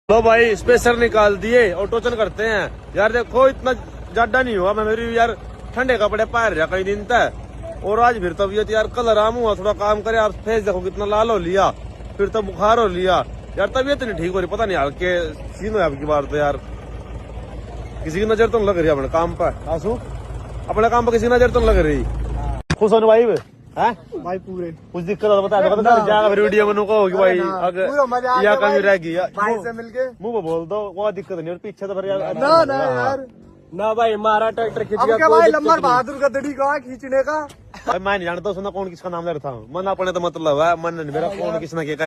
लो भाई स्पेशल निकाल दिए और टोचन करते हैं यार। देखो इतना ज्यादा नहीं हुआ, मैं मेरी यार ठंडे कपड़े पहन रहा कई दिन तक, और आज फिर तबीयत यार कल आराम हुआ, थोड़ा काम करे। आप फेस देखो कितना लाल हो लिया, फिर तो बुखार हो लिया यार, तबीयत नहीं ठीक हो रही। पता नहीं यार के सीन है आपकी बार तो यार, किसी की नजर तो नहीं लग रही अपने काम पर। आंसू अपने काम पर किसी की नजर तो नहीं लग रही। खुश होने भाई है भाई पूरे कुछ दिक्कत हो बता जाएगा फिर वीडियो में कहो कि भाई अगर या कमी रहेगी भाई से मिलके मुंह पे बोल दो, वो दिक्कत नहीं। और पीछे तो फिर यार ना ना यार ना भाई हमारा ट्रैक्टर खींच अब गया। क्या कोई भाई दिक्कत लम्बर नहीं। बहादुर का दड़ी का खींचने का। भाई मैं नहीं जानता उसने कौन किसका नाम ले रहा था, मन अपने तो मतलब है, मन नहीं मेरा कौन किसने किया।